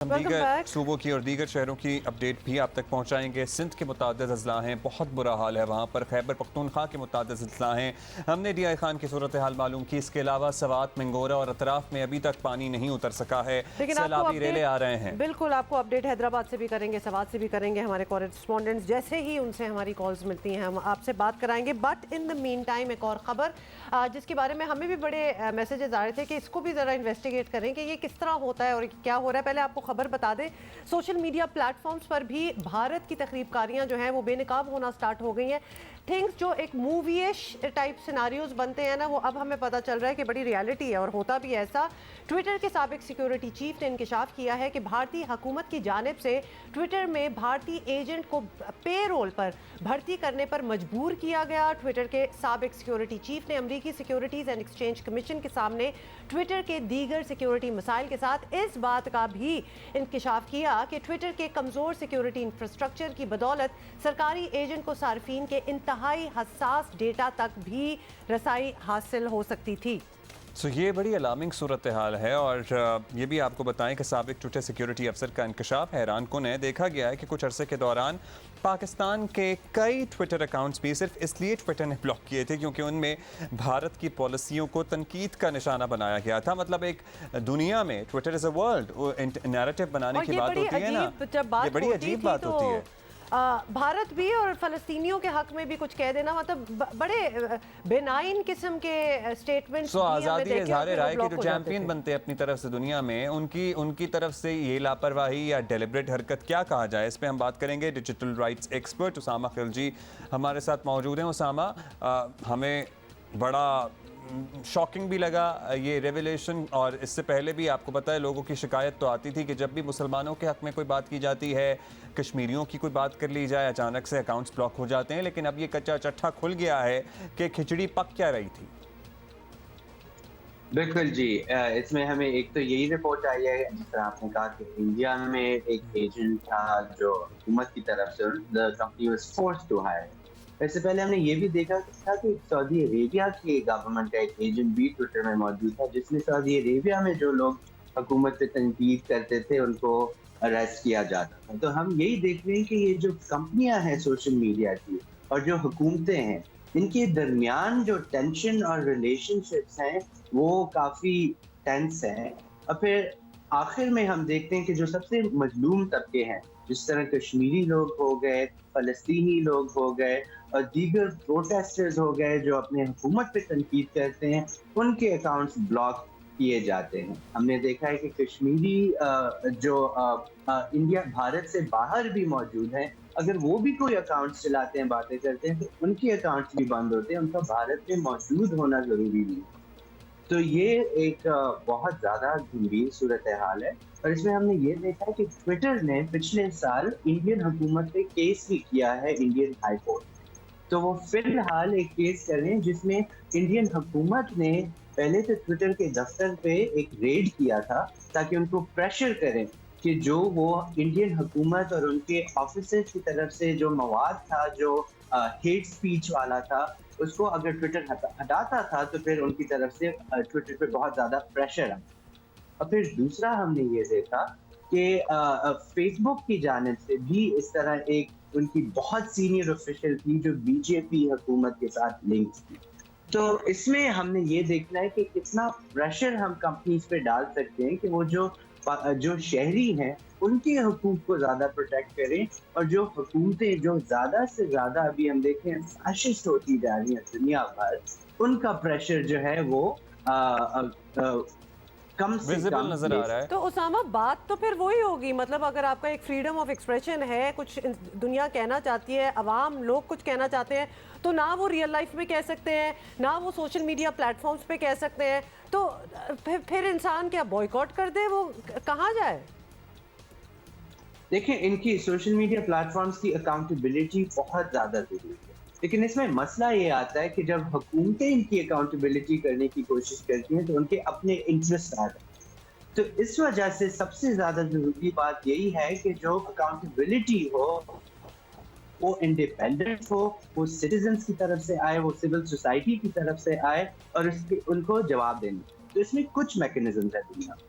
ہم دیگر صوبوں کی اور دیگر شہروں کی اپڈیٹ بھی آپ تک پہنچائیں گے۔ سندھ کے متعدد اضلاع ہیں، بہت برا حال ہے وہاں پر۔ خیبر پختونخوا کے متعدد اضلاع ہیں، ہم نے ڈی آئی خان کی صورتحال معلوم کی۔ اس کے علاوہ سوات، منگورا اور اطراف میں ابھی تک پانی نہیں اتر سکا ہے، سیلابی ریلے آ رہے ہیں۔ بالکل آپ کو اپڈیٹ حیدرآباد سے بھی کریں گے، سوات سے بھی کریں گے، ہمارے کورسپونڈنٹس جیسے ہی ان سے ہماری کالز ملتی ہیں ہم آپ سے بات کرائیں گے۔ But in the main time ایک اور خبر جس کے بارے میں ہمیں بھی بڑے میسیجز آ رہے تھے کہ اس کو بھی ذرا انویسٹیگیٹ کریں کہ یہ کس طرح ہوتا ہے اور کیا ہو رہا ہے۔ پہلے آپ کو خبر بتا دیں، سوشل میڈیا پلیٹ فارمز پر بھی بھارت کی تخریب کاریاں جو ہیں وہ بے نقاب ہونا سٹارٹ ہو گئی ہیں۔ تھنگز جو ایک موویش ٹائپ سیناریوز بنتے ہیں نا، وہ اب ہمیں پتہ چل رہا ہے کہ بڑی ریالٹی ہے اور ہوتا بھی ایسا۔ ٹویٹر کے سابق سیکیورٹی چیف نے انکشاف کیا ہے کہ بھارتی حکومت کی جانب سے ٹویٹر میں بھارتی ایجنٹ کو پے رول پر بھرتی کرنے پر مجبور کیا گیا۔ ٹویٹر کے سابق سیکیورٹی چیف نے امریکی سیکیورٹیز اینڈ ایکسچینج کمیشن کے سامنے ٹویٹر کے دیگر سیکیورٹی مسائل کے ساتھ اس بات کا بھی انکشاف کیا کہ ٹویٹر کے کمزور سیکیورٹی انفراسٹرکچر کی بدولت سرکاری ایجنٹ کو صارفین کے انتہائی حساس ڈیٹا تک بھی رسائی حاصل ہو سکتی تھی۔ یہ بڑی الارمنگ صورتحال ہے، اور یہ بھی آپ کو بتائیں کہ سابق ٹویٹر سیکیورٹی افسر کا انکشاف حیران کن ہے۔ دیکھا گیا ہے کہ کچھ عرصے کے دوران پاکستان کے کئی ٹویٹر اکاؤنٹس بھی صرف اس لیے ٹویٹر نے بلاک کیے تھے کیونکہ ان میں بھارت کی پالیسیوں کو تنقید کا نشانہ بنایا گیا تھا۔ مطلب ایک دنیا میں Twitter is a world narrative بنانے کی بات ہوتی ہے نا، یہ بڑی عجیب بات ہوتی ہے۔ بھارت بھی اور فلسطینیوں کے حق میں بھی کچھ کہہ دینا، مطلب بڑے بینائن قسم کے سٹیٹمنٹس۔ آزادی اظہار رائے کے جو چیمپئن بنتے ہیں اپنی طرف سے دنیا میں، ان کی طرف سے یہ لاپرواہی یا ڈیلیبریٹ حرکت کیا کہا جائے، اس پہ ہم بات کریں گے۔ Digital rights expert Usama Khilji ہمارے ساتھ موجود ہیں۔ اسامہ، ہمیں بڑا شاکنگ بھی لگا یہ ریویلیشن، اور اس سے پہلے بھی آپ کو پتہ ہے لوگوں کی شکایت تو آتی تھی کہ جب بھی مسلمانوں کے حق میں کوئی بات کی جاتی ہے، کشمیریوں کی کوئی بات کر لی جائے، اچانک سے اکاؤنٹس بلاک ہو جاتے ہیں۔ لیکن اب یہ کچا چٹھا کھل گیا ہے کہ کھچڑی پک کیا رہی تھی۔ بالکل جی، اس میں ہمیں ایک تو یہی رپورٹ آئی ہے جس طرح آپ نے کہا کہ انڈیا میں ایک ایجنٹ تھا جو حکومت کی طرف سے the company was forced to hire۔ اس سے پہلے ہم نے یہ بھی دیکھا تھا کہ سعودی عربیہ کی گورنمنٹ کا ایک ایجنٹ بھی ٹویٹر میں موجود تھا جس میں سعودی عربیہ میں جو لوگ حکومت پہ تنقید کرتے تھے ان کو اریسٹ کیا جاتا تھا۔ تو ہم یہی دیکھ رہے ہیں کہ یہ جو کمپنیاں ہیں سوشل میڈیا کی اور جو حکومتیں ہیں، ان کے درمیان جو ٹینشن اور ریلیشن شپس ہیں وہ کافی ٹینس ہیں۔ اور پھر آخر میں ہم دیکھتے ہیں کہ جو سب سے مظلوم طبقے ہیں، جس طرح کشمیری لوگ ہو گئے، فلسطینی لوگ ہو گئے اور دیگر پروٹیسٹرز ہو گئے جو اپنے حکومت پہ تنقید کرتے ہیں، ان کے اکاؤنٹس بلاک کیے جاتے ہیں۔ ہم نے دیکھا ہے کہ کشمیری جو انڈیا بھارت سے باہر بھی موجود ہیں، اگر وہ بھی کوئی اکاؤنٹس چلاتے ہیں، باتیں کرتے ہیں، تو ان کے اکاؤنٹس بھی بند ہوتے ہیں، ان کا بھارت میں موجود ہونا ضروری نہیں۔ تو یہ ایک بہت زیادہ گمبھیر صورتحال ہے، اور اس میں ہم نے یہ دیکھا ہے کہ ٹویٹر نے پچھلے سال انڈین حکومت پہ کیس بھی کیا ہے انڈین ہائی کورٹ میں۔ تو وہ فی الحال ایک کیس کر رہے ہیں جس میں انڈین حکومت نے پہلے تو ٹویٹر کے دفتر پہ ایک ریڈ کیا تھا تاکہ ان کو پریشر کریں کہ جو وہ انڈین حکومت اور ان کے آفیسرز کی طرف سے جو مواد تھا جو ہیٹ سپیچ والا تھا، اس کو اگر ٹویٹر ہٹاتا تھا تو پھر ان کی طرف سے ٹویٹر پہ بہت زیادہ پریشر آتا۔ اور پھر دوسرا ہم نے یہ دیکھا کہ فیس بک کی جانب سے بھی اس طرح ایک ان کی بہت سینئر آفیشل تھی جو بی جے پی حکومت کے ساتھ لنکس تھی۔ تو اس میں ہم نے یہ دیکھنا ہے کہ کتنا پریشر ہم کمپنیز پہ ڈال سکتے ہیں کہ وہ جو شہری ہیں ان کے حقوق کو زیادہ پروٹیکٹ کریں، اور جو حکومتیں جو زیادہ سے زیادہ ابھی ہم دیکھیں فیشسٹ ہوتی جا رہی ہیں دنیا بھر، ان کا پریشر جو ہے وہ کم سے کم نظر آ رہا ہے۔ تو اسامہ بات تو پھر وہی ہوگی، مطلب اگر آپ کا ایک فریڈم آف ایکسپریشن ہے، کچھ دنیا کہنا چاہتی ہے، عوام لوگ کچھ کہنا چاہتے ہیں، تو نہ وہ ریئل لائف میں کہہ سکتے ہیں، نہ وہ سوشل میڈیا پلیٹ فارمز پہ کہہ سکتے ہیں، تو پھر انسان کیا بوائیکاٹ کر دے، وہ کہاں جائے؟ دیکھیں، ان کی سوشل میڈیا پلیٹ فارمز کی اکاؤنٹیبلٹی بہت زیادہ ضروری ہے، لیکن اس میں مسئلہ یہ آتا ہے کہ جب حکومتیں ان کی اکاؤنٹیبلٹی کرنے کی کوشش کرتی ہیں تو ان کے اپنے انٹرسٹ آ جاتے ہیں۔ تو اس وجہ سے سب سے زیادہ ضروری بات یہی ہے کہ جو اکاؤنٹیبلٹی ہو وہ انڈیپینڈنٹ ہو، وہ سٹیزنز کی طرف سے آئے، وہ سول سوسائٹی کی طرف سے آئے، اور ان کو جواب دینا۔ تو اس میں کچھ میکنزمز ہے دنیا میں۔